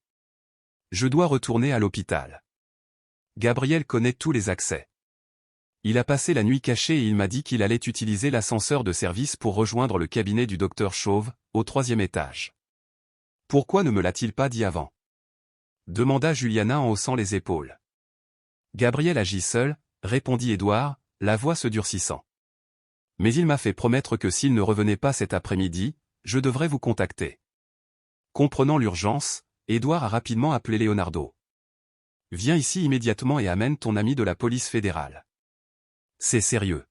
Je dois retourner à l'hôpital. Gabriel connaît tous les accès. Il a passé la nuit cachée et il m'a dit qu'il allait utiliser l'ascenseur de service pour rejoindre le cabinet du docteur Chauve, au 3e étage. Pourquoi ne me l'a-t-il pas dit avant? Demanda Juliana en haussant les épaules. Gabriel agit seul, répondit Édouard, la voix se durcissant. Mais il m'a fait promettre que s'il ne revenait pas cet après-midi, je devrais vous contacter. Comprenant l'urgence, Édouard a rapidement appelé Leonardo. Viens ici immédiatement et amène ton ami de la police fédérale. C'est sérieux.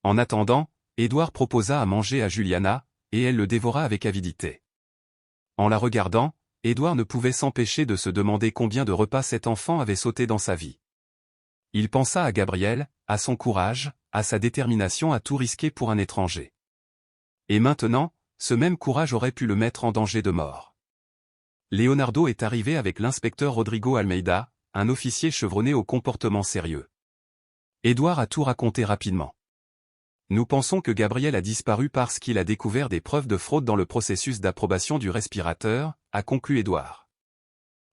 En attendant, Édouard proposa à manger à Juliana, et elle le dévora avec avidité. En la regardant, Édouard ne pouvait s'empêcher de se demander combien de repas cet enfant avait sauté dans sa vie. Il pensa à Gabriel, à son courage, à sa détermination à tout risquer pour un étranger. Et maintenant, ce même courage aurait pu le mettre en danger de mort. Leonardo est arrivé avec l'inspecteur Rodrigo Almeida, un officier chevronné au comportement sérieux. Édouard a tout raconté rapidement. Nous pensons que Gabriel a disparu parce qu'il a découvert des preuves de fraude dans le processus d'approbation du respirateur, a conclu Édouard.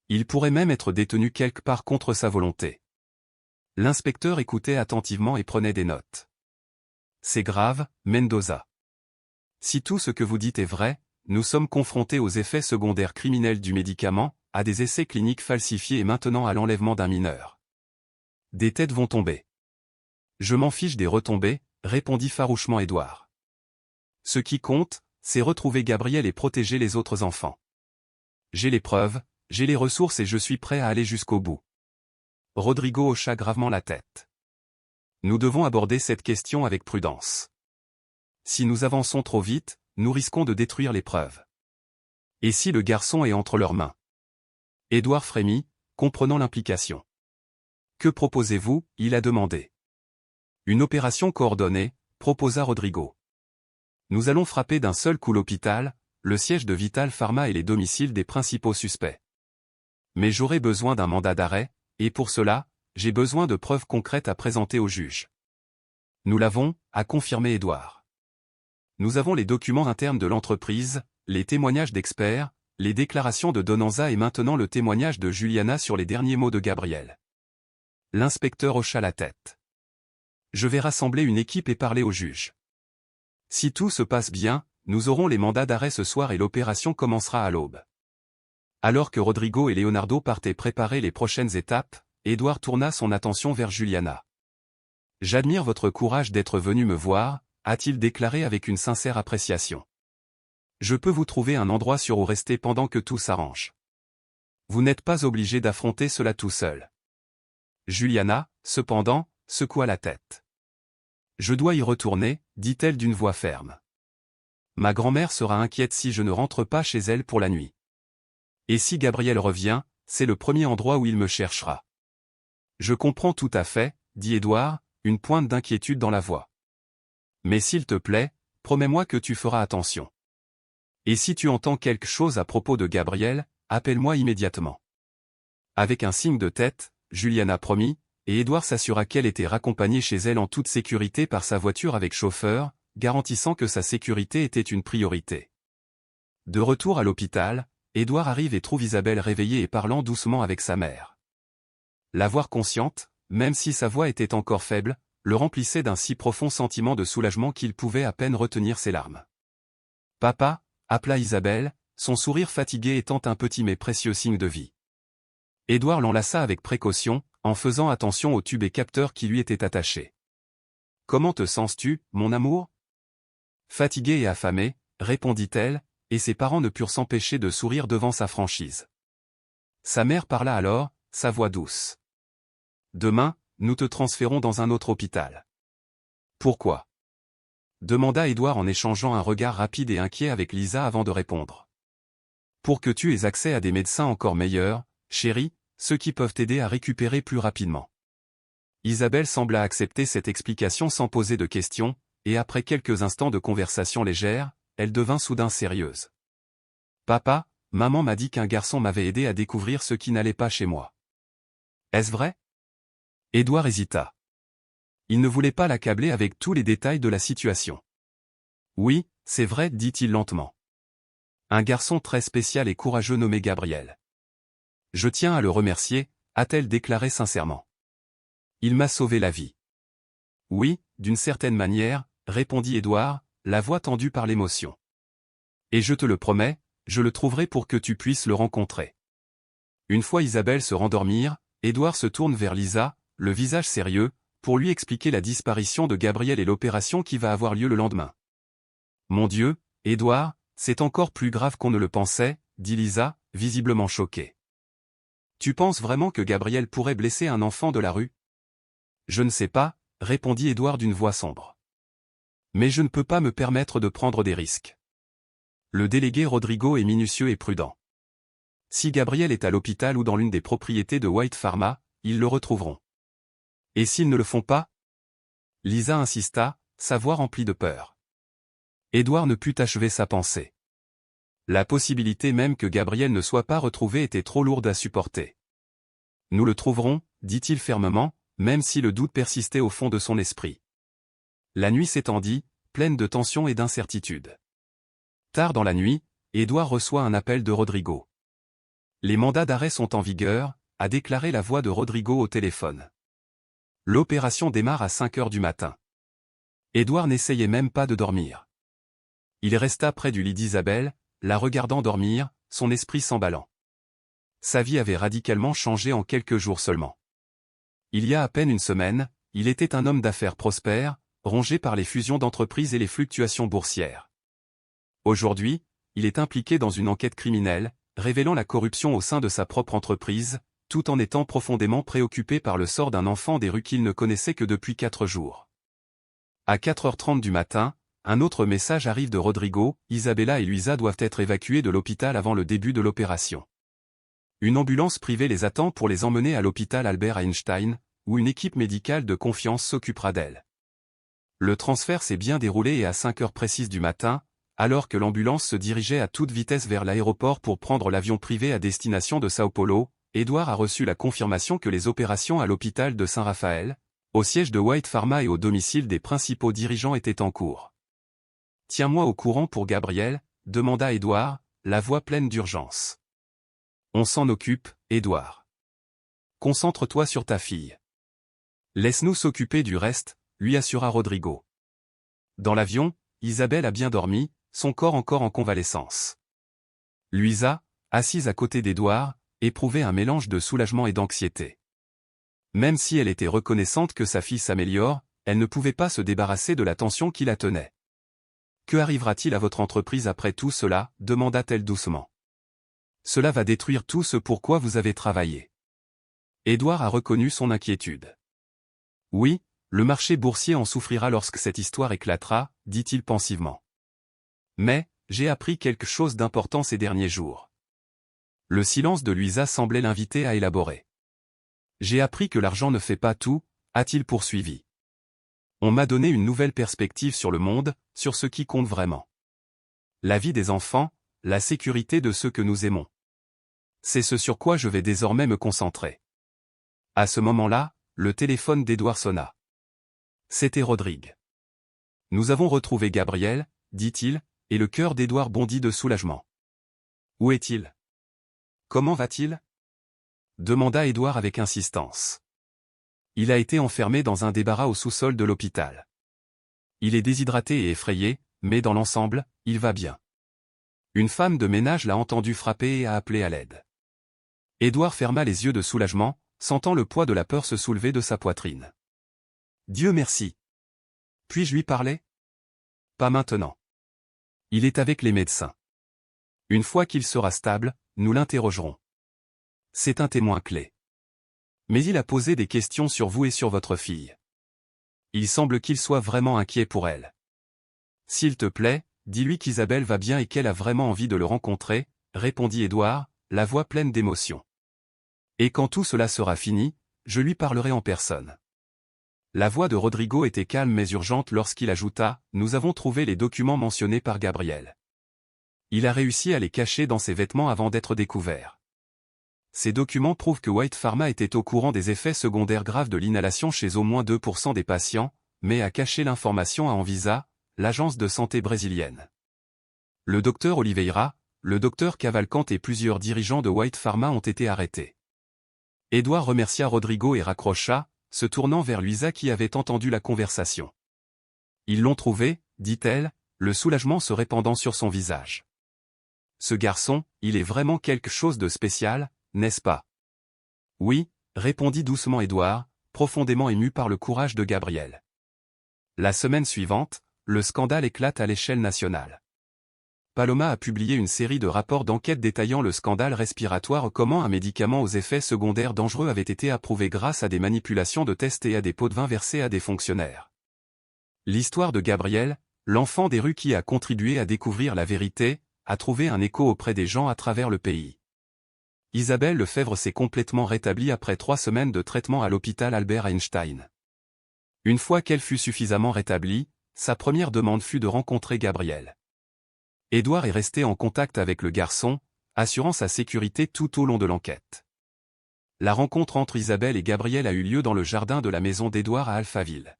Il pourrait même être détenu quelque part contre sa volonté. L'inspecteur écoutait attentivement et prenait des notes. C'est grave, Mendoza. Si tout ce que vous dites est vrai, nous sommes confrontés aux effets secondaires criminels du médicament, à des essais cliniques falsifiés et maintenant à l'enlèvement d'un mineur. Des têtes vont tomber. Je m'en fiche des retombées, répondit farouchement Édouard. Ce qui compte, c'est retrouver Gabriel et protéger les autres enfants. J'ai les preuves, j'ai les ressources et je suis prêt à aller jusqu'au bout. Rodrigo hocha gravement la tête. Nous devons aborder cette question avec prudence. Si nous avançons trop vite, nous risquons de détruire les preuves. Et si le garçon est entre leurs mains? Édouard frémit, comprenant l'implication. Que proposez-vous? Il a demandé. Une opération coordonnée, proposa Rodrigo. Nous allons frapper d'un seul coup l'hôpital, le siège de Vital Pharma et les domiciles des principaux suspects. Mais j'aurai besoin d'un mandat d'arrêt, et pour cela, j'ai besoin de preuves concrètes à présenter au juge. Nous l'avons, a confirmé Édouard. Nous avons les documents internes de l'entreprise, les témoignages d'experts, les déclarations de Donanza et maintenant le témoignage de Juliana sur les derniers mots de Gabriel. L'inspecteur hocha la tête. Je vais rassembler une équipe et parler au juge. Si tout se passe bien, nous aurons les mandats d'arrêt ce soir et l'opération commencera à l'aube. Alors que Rodrigo et Leonardo partaient préparer les prochaines étapes, Édouard tourna son attention vers Juliana. J'admire votre courage d'être venu me voir, a-t-il déclaré avec une sincère appréciation. Je peux vous trouver un endroit sûr où rester pendant que tout s'arrange. Vous n'êtes pas obligé d'affronter cela tout seul. Juliana, cependant, secoua la tête. Je dois y retourner, dit-elle d'une voix ferme. Ma grand-mère sera inquiète si je ne rentre pas chez elle pour la nuit. Et si Gabriel revient, c'est le premier endroit où il me cherchera. Je comprends tout à fait, dit Édouard, une pointe d'inquiétude dans la voix. Mais s'il te plaît, promets-moi que tu feras attention. Et si tu entends quelque chose à propos de Gabriel, appelle-moi immédiatement. Avec un signe de tête, Juliana promit, et Édouard s'assura qu'elle était raccompagnée chez elle en toute sécurité par sa voiture avec chauffeur, garantissant que sa sécurité était une priorité. De retour à l'hôpital, Édouard arrive et trouve Isabelle réveillée et parlant doucement avec sa mère. La voir consciente, même si sa voix était encore faible, le remplissait d'un si profond sentiment de soulagement qu'il pouvait à peine retenir ses larmes. « Papa » appela Isabelle, son sourire fatigué étant un petit mais précieux signe de vie. Édouard l'enlaça avec précaution, en faisant attention aux tubes et capteurs qui lui étaient attachés. « Comment te sens-tu, mon amour ?» Fatiguée et affamée, répondit-elle, et ses parents ne purent s'empêcher de sourire devant sa franchise. Sa mère parla alors, sa voix douce. « Demain, nous te transférons dans un autre hôpital. »« Pourquoi ?» demanda Édouard en échangeant un regard rapide et inquiet avec Lisa avant de répondre. « Pour que tu aies accès à des médecins encore meilleurs, chérie, ceux qui peuvent t'aider à récupérer plus rapidement. » Isabelle sembla accepter cette explication sans poser de questions, et après quelques instants de conversation légère, elle devint soudain sérieuse. « Papa, maman m'a dit qu'un garçon m'avait aidé à découvrir ce qui n'allait pas chez moi. Est-ce vrai ?» Édouard hésita. Il ne voulait pas l'accabler avec tous les détails de la situation. « Oui, c'est vrai, dit-il lentement. Un garçon très spécial et courageux nommé Gabriel. Je tiens à le remercier, a-t-elle déclaré sincèrement. Il m'a sauvé la vie. Oui, d'une certaine manière, répondit Édouard, la voix tendue par l'émotion. Et je te le promets, je le trouverai pour que tu puisses le rencontrer. Une fois Isabelle se rendormir, Édouard se tourne vers Lisa, le visage sérieux, pour lui expliquer la disparition de Gabriel et l'opération qui va avoir lieu le lendemain. Mon Dieu, Édouard, c'est encore plus grave qu'on ne le pensait, dit Lisa, visiblement choquée. Tu penses vraiment que Gabriel pourrait blesser un enfant de la rue? Je ne sais pas, répondit Édouard d'une voix sombre. Mais je ne peux pas me permettre de prendre des risques. Le délégué Rodrigo est minutieux et prudent. Si Gabriel est à l'hôpital ou dans l'une des propriétés de White Pharma, ils le retrouveront. Et s'ils ne le font pas? Lisa insista, sa voix remplie de peur. Édouard ne put achever sa pensée. La possibilité même que Gabriel ne soit pas retrouvé était trop lourde à supporter. Nous le trouverons, dit-il fermement, même si le doute persistait au fond de son esprit. La nuit s'étendit, pleine de tension et d'incertitude. Tard dans la nuit, Édouard reçoit un appel de Rodrigo. Les mandats d'arrêt sont en vigueur, a déclaré la voix de Rodrigo au téléphone. L'opération démarre à 5 heures du matin. Édouard n'essayait même pas de dormir. Il resta près du lit d'Isabelle, la regardant dormir, son esprit s'emballant. Sa vie avait radicalement changé en quelques jours seulement. Il y a à peine une semaine, il était un homme d'affaires prospère, rongé par les fusions d'entreprises et les fluctuations boursières. Aujourd'hui, il est impliqué dans une enquête criminelle, révélant la corruption au sein de sa propre entreprise, tout en étant profondément préoccupé par le sort d'un enfant des rues qu'il ne connaissait que depuis 4 jours. À 4h30 du matin, un autre message arrive de Rodrigo, Isabella et Luisa doivent être évacués de l'hôpital avant le début de l'opération. Une ambulance privée les attend pour les emmener à l'hôpital Albert Einstein, où une équipe médicale de confiance s'occupera d'elles. Le transfert s'est bien déroulé et à 5 heures précises du matin, alors que l'ambulance se dirigeait à toute vitesse vers l'aéroport pour prendre l'avion privé à destination de Sao Paulo, Édouard a reçu la confirmation que les opérations à l'hôpital de Saint-Raphaël, au siège de White Pharma et au domicile des principaux dirigeants étaient en cours. « Tiens-moi au courant pour Gabriel », demanda Édouard, la voix pleine d'urgence. « On s'en occupe, Édouard. Concentre-toi sur ta fille. Laisse-nous s'occuper du reste, lui assura Rodrigo. Dans l'avion, Isabelle a bien dormi, son corps encore en convalescence. Luisa, assise à côté d'Édouard, éprouvait un mélange de soulagement et d'anxiété. Même si elle était reconnaissante que sa fille s'améliore, elle ne pouvait pas se débarrasser de la tension qui la tenait. « Que arrivera-t-il à votre entreprise après tout cela » demanda-t-elle doucement. « Cela va détruire tout ce pour quoi vous avez travaillé. » Édouard a reconnu son inquiétude. « Oui, le marché boursier en souffrira lorsque cette histoire éclatera, » dit-il pensivement. « Mais, j'ai appris quelque chose d'important ces derniers jours. » Le silence de Luisa semblait l'inviter à élaborer. « J'ai appris que l'argent ne fait pas tout, » a-t-il poursuivi. « On m'a donné une nouvelle perspective sur le monde, sur ce qui compte vraiment. La vie des enfants, la sécurité de ceux que nous aimons. C'est ce sur quoi je vais désormais me concentrer. » À ce moment-là, le téléphone d'Édouard sonna. C'était Rodrigue. « Nous avons retrouvé Gabriel, » dit-il, et le cœur d'Édouard bondit de soulagement. « Où est-il? Comment va-t-il » demanda Édouard avec insistance. « Il a été enfermé dans un débarras au sous-sol de l'hôpital. Il est déshydraté et effrayé, mais dans l'ensemble, il va bien. Une femme de ménage l'a entendu frapper et a appelé à l'aide. » Édouard ferma les yeux de soulagement, sentant le poids de la peur se soulever de sa poitrine. « Dieu merci. Puis-je lui parler ? » Pas maintenant. Il est avec les médecins. Une fois qu'il sera stable, nous l'interrogerons. C'est un témoin clé. Mais il a posé des questions sur vous et sur votre fille. Il semble qu'il soit vraiment inquiet pour elle. S'il te plaît, dis-lui qu'Isabelle va bien et qu'elle a vraiment envie de le rencontrer, répondit Édouard, la voix pleine d'émotion. Et quand tout cela sera fini, je lui parlerai en personne. La voix de Rodrigo était calme mais urgente lorsqu'il ajouta « Nous avons trouvé les documents mentionnés par Gabriel. Il a réussi à les cacher dans ses vêtements avant d'être découvert. Ces documents prouvent que White Pharma était au courant des effets secondaires graves de l'inhalation chez au moins 2% des patients, mais a caché l'information à Anvisa, l'agence de santé brésilienne. Le docteur Oliveira, le docteur Cavalcante et plusieurs dirigeants de White Pharma ont été arrêtés. » Édouard remercia Rodrigo et raccrocha, se tournant vers Luisa qui avait entendu la conversation. « Ils l'ont trouvé, dit-elle, le soulagement se répandant sur son visage. Ce garçon, il est vraiment quelque chose de spécial, n'est-ce pas ? Oui, répondit doucement Édouard, profondément ému par le courage de Gabriel. La semaine suivante, le scandale éclate à l'échelle nationale. Paloma a publié une série de rapports d'enquête détaillant le scandale respiratoire, comment un médicament aux effets secondaires dangereux avait été approuvé grâce à des manipulations de tests et à des pots de vin versés à des fonctionnaires. L'histoire de Gabriel, l'enfant des rues qui a contribué à découvrir la vérité, a trouvé un écho auprès des gens à travers le pays. Isabelle Lefebvre s'est complètement rétablie après 3 semaines de traitement à l'hôpital Albert Einstein. Une fois qu'elle fut suffisamment rétablie, sa première demande fut de rencontrer Gabriel. Édouard est resté en contact avec le garçon, assurant sa sécurité tout au long de l'enquête. La rencontre entre Isabelle et Gabriel a eu lieu dans le jardin de la maison d'Édouard à Alphaville.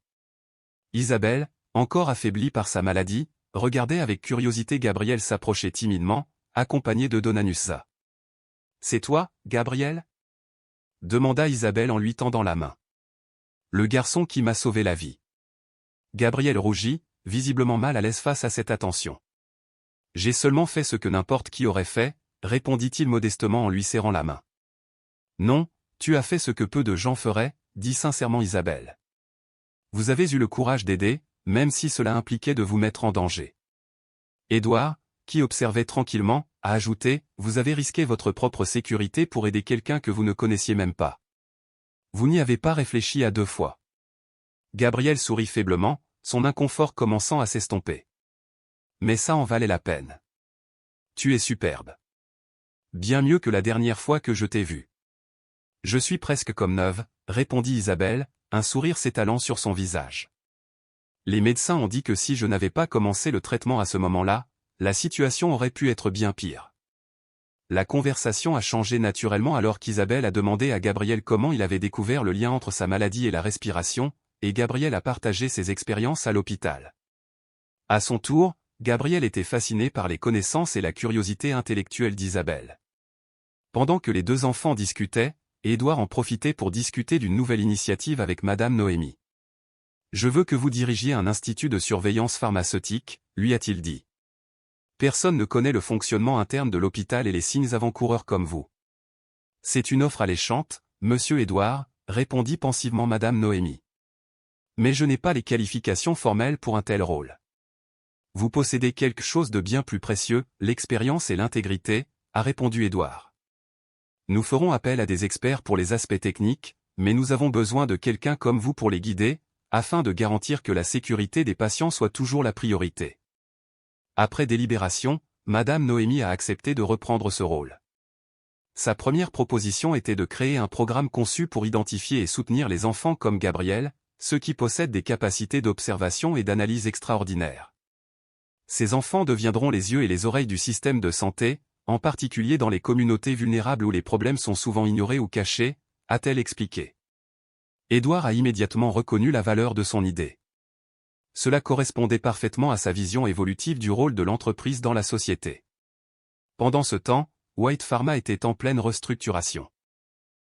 Isabelle, encore affaiblie par sa maladie, regardait avec curiosité Gabriel s'approcher timidement, accompagné de Dona Nussa. « C'est toi, Gabriel » demanda Isabelle en lui tendant la main. « Le garçon qui m'a sauvé la vie. » Gabriel rougit, visiblement mal à l'aise face à cette attention. « J'ai seulement fait ce que n'importe qui aurait fait, » répondit-il modestement en lui serrant la main. « Non, tu as fait ce que peu de gens feraient, » dit sincèrement Isabelle. « Vous avez eu le courage d'aider, même si cela impliquait de vous mettre en danger. » Édouard, qui observait tranquillement, a ajouté, « Vous avez risqué votre propre sécurité pour aider quelqu'un que vous ne connaissiez même pas. Vous n'y avez pas réfléchi à 2 fois. » Gabriel sourit faiblement, son inconfort commençant à s'estomper. « Mais ça en valait la peine. Tu es superbe. Bien mieux que la dernière fois que je t'ai vu. »« Je suis presque comme neuve, » répondit Isabelle, un sourire s'étalant sur son visage. « Les médecins ont dit que si je n'avais pas commencé le traitement à ce moment-là, la situation aurait pu être bien pire. » La conversation a changé naturellement alors qu'Isabelle a demandé à Gabriel comment il avait découvert le lien entre sa maladie et la respiration, et Gabriel a partagé ses expériences à l'hôpital. À son tour, Gabriel était fasciné par les connaissances et la curiosité intellectuelle d'Isabelle. Pendant que les 2 enfants discutaient, Édouard en profitait pour discuter d'une nouvelle initiative avec Madame Noémie. « Je veux que vous dirigiez un institut de surveillance pharmaceutique, » lui a-t-il dit. « Personne ne connaît le fonctionnement interne de l'hôpital et les signes avant-coureurs comme vous. »« C'est une offre alléchante, monsieur Édouard, » répondit pensivement Madame Noémie. « Mais je n'ai pas les qualifications formelles pour un tel rôle. Vous possédez quelque chose de bien plus précieux, l'expérience et l'intégrité, » a répondu Édouard. « Nous ferons appel à des experts pour les aspects techniques, mais nous avons besoin de quelqu'un comme vous pour les guider, afin de garantir que la sécurité des patients soit toujours la priorité. » Après délibération, Madame Noémie a accepté de reprendre ce rôle. Sa première proposition était de créer un programme conçu pour identifier et soutenir les enfants comme Gabriel, ceux qui possèdent des capacités d'observation et d'analyse extraordinaires. Ces enfants deviendront les yeux et les oreilles du système de santé, en particulier dans les communautés vulnérables où les problèmes sont souvent ignorés ou cachés, a-t-elle expliqué. Édouard a immédiatement reconnu la valeur de son idée. Cela correspondait parfaitement à sa vision évolutive du rôle de l'entreprise dans la société. Pendant ce temps, White Pharma était en pleine restructuration.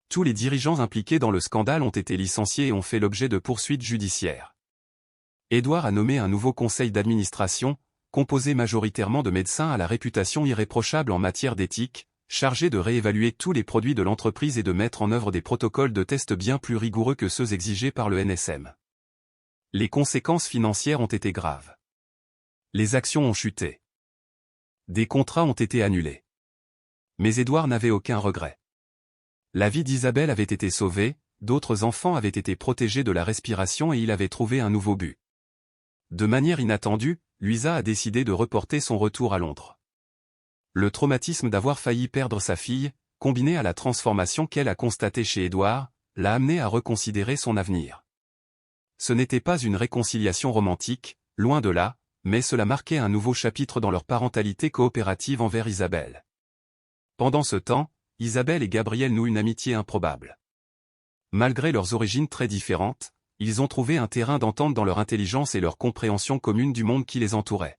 Tous les dirigeants impliqués dans le scandale ont été licenciés et ont fait l'objet de poursuites judiciaires. Édouard a nommé un nouveau conseil d'administration, composé majoritairement de médecins à la réputation irréprochable en matière d'éthique, chargé de réévaluer tous les produits de l'entreprise et de mettre en œuvre des protocoles de tests bien plus rigoureux que ceux exigés par le NSM. Les conséquences financières ont été graves. Les actions ont chuté. Des contrats ont été annulés. Mais Édouard n'avait aucun regret. La vie d'Isabelle avait été sauvée, d'autres enfants avaient été protégés de la respiration et il avait trouvé un nouveau but. De manière inattendue, Luisa a décidé de reporter son retour à Londres. Le traumatisme d'avoir failli perdre sa fille, combiné à la transformation qu'elle a constatée chez Édouard, l'a amené à reconsidérer son avenir. Ce n'était pas une réconciliation romantique, loin de là, mais cela marquait un nouveau chapitre dans leur parentalité coopérative envers Isabelle. Pendant ce temps, Isabelle et Gabriel nouent une amitié improbable. Malgré leurs origines très différentes, ils ont trouvé un terrain d'entente dans leur intelligence et leur compréhension commune du monde qui les entourait.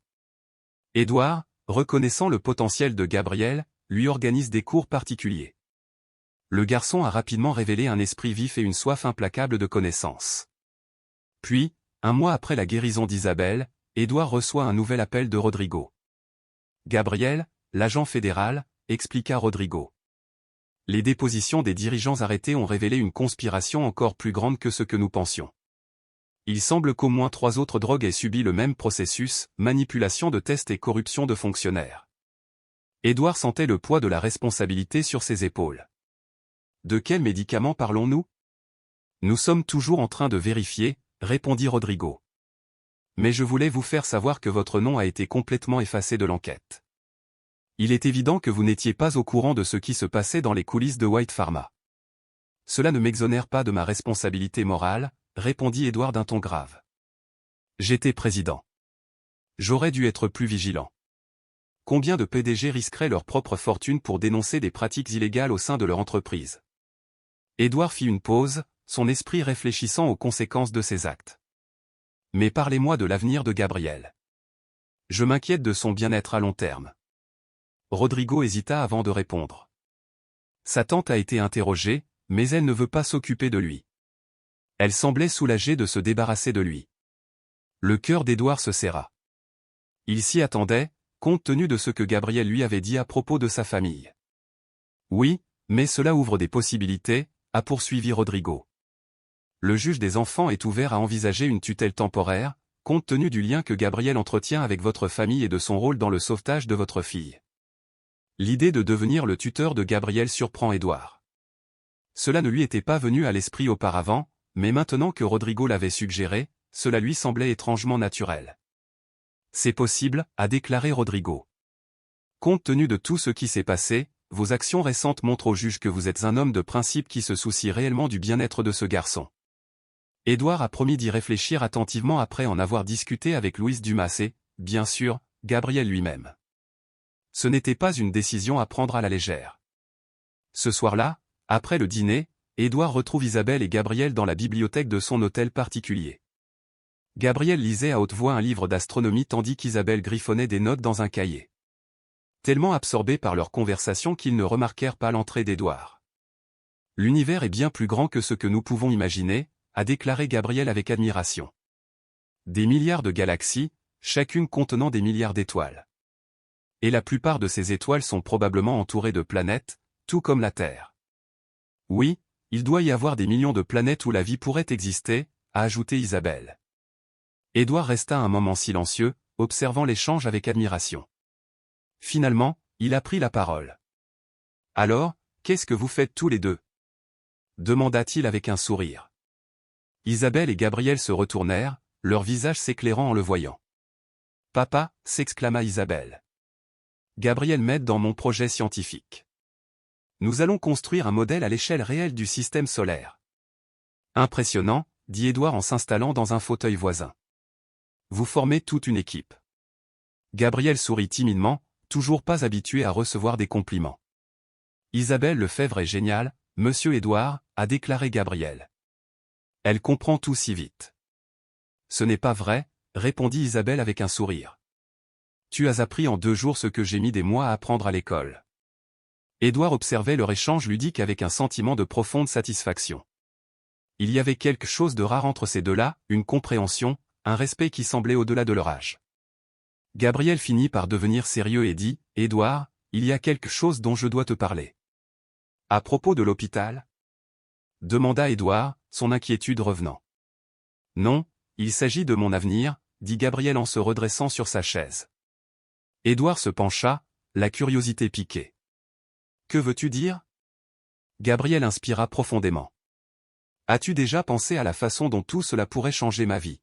Édouard, reconnaissant le potentiel de Gabriel, lui organise des cours particuliers. Le garçon a rapidement révélé un esprit vif et une soif implacable de connaissance. Puis, un mois après la guérison d'Isabelle, Édouard reçoit un nouvel appel de Rodrigo. « Gabriel, l'agent fédéral », expliqua Rodrigo. Les dépositions des dirigeants arrêtés ont révélé une conspiration encore plus grande que ce que nous pensions. Il semble qu'au moins 3 autres drogues aient subi le même processus, manipulation de tests et corruption de fonctionnaires. Édouard sentait le poids de la responsabilité sur ses épaules. De quels médicaments parlons-nous? Nous sommes toujours en train de vérifier, répondit Rodrigo. Mais je voulais vous faire savoir que votre nom a été complètement effacé de l'enquête. Il est évident que vous n'étiez pas au courant de ce qui se passait dans les coulisses de White Pharma. Cela ne m'exonère pas de ma responsabilité morale, répondit Édouard d'un ton grave. J'étais président. J'aurais dû être plus vigilant. Combien de PDG risqueraient leur propre fortune pour dénoncer des pratiques illégales au sein de leur entreprise? Édouard fit une pause, son esprit réfléchissant aux conséquences de ses actes. Mais parlez-moi de l'avenir de Gabriel. Je m'inquiète de son bien-être à long terme. Rodrigo hésita avant de répondre. Sa tante a été interrogée, mais elle ne veut pas s'occuper de lui. Elle semblait soulagée de se débarrasser de lui. Le cœur d'Édouard se serra. Il s'y attendait, compte tenu de ce que Gabriel lui avait dit à propos de sa famille. Oui, mais cela ouvre des possibilités, a poursuivi Rodrigo. Le juge des enfants est ouvert à envisager une tutelle temporaire, compte tenu du lien que Gabriel entretient avec votre famille et de son rôle dans le sauvetage de votre fille. L'idée de devenir le tuteur de Gabriel surprend Édouard. Cela ne lui était pas venu à l'esprit auparavant, mais maintenant que Rodrigo l'avait suggéré, cela lui semblait étrangement naturel. C'est possible, a déclaré Rodrigo. Compte tenu de tout ce qui s'est passé, vos actions récentes montrent au juge que vous êtes un homme de principe qui se soucie réellement du bien-être de ce garçon. Édouard a promis d'y réfléchir attentivement après en avoir discuté avec Louise Dumas et, bien sûr, Gabriel lui-même. Ce n'était pas une décision à prendre à la légère. Ce soir-là, après le dîner, Édouard retrouve Isabelle et Gabriel dans la bibliothèque de son hôtel particulier. Gabriel lisait à haute voix un livre d'astronomie tandis qu'Isabelle griffonnait des notes dans un cahier. Tellement absorbés par leur conversation qu'ils ne remarquèrent pas l'entrée d'Édouard. L'univers est bien plus grand que ce que nous pouvons imaginer, a déclaré Gabriel avec admiration. Des milliards de galaxies, chacune contenant des milliards d'étoiles. Et la plupart de ces étoiles sont probablement entourées de planètes, tout comme la Terre. Oui, il doit y avoir des millions de planètes où la vie pourrait exister, a ajouté Isabelle. Édouard resta un moment silencieux, observant l'échange avec admiration. Finalement, il a pris la parole. Alors, qu'est-ce que vous faites tous les deux? Demanda-t-il avec un sourire. Isabelle et Gabriel se retournèrent, leur visage s'éclairant en le voyant. Papa, s'exclama Isabelle. Gabriel m'aide dans mon projet scientifique. Nous allons construire un modèle à l'échelle réelle du système solaire. Impressionnant, dit Édouard en s'installant dans un fauteuil voisin. Vous formez toute une équipe. Gabriel sourit timidement, toujours pas habitué à recevoir des compliments. Isabelle Lefebvre est géniale, monsieur Édouard, a déclaré Gabriel. Elle comprend tout si vite. Ce n'est pas vrai, répondit Isabelle avec un sourire. Tu as appris en 2 jours ce que j'ai mis des mois à apprendre à l'école. Édouard observait leur échange ludique avec un sentiment de profonde satisfaction. Il y avait quelque chose de rare entre ces deux-là, une compréhension, un respect qui semblait au-delà de leur âge. Gabriel finit par devenir sérieux et dit, « Édouard, il y a quelque chose dont je dois te parler. » « À propos de l'hôpital ?» demanda Édouard, son inquiétude revenant. « Non, il s'agit de mon avenir, » dit Gabriel en se redressant sur sa chaise. Édouard se pencha, la curiosité piquée. « Que veux-tu dire ?» Gabriel inspira profondément. « As-tu déjà pensé à la façon dont tout cela pourrait changer ma vie ?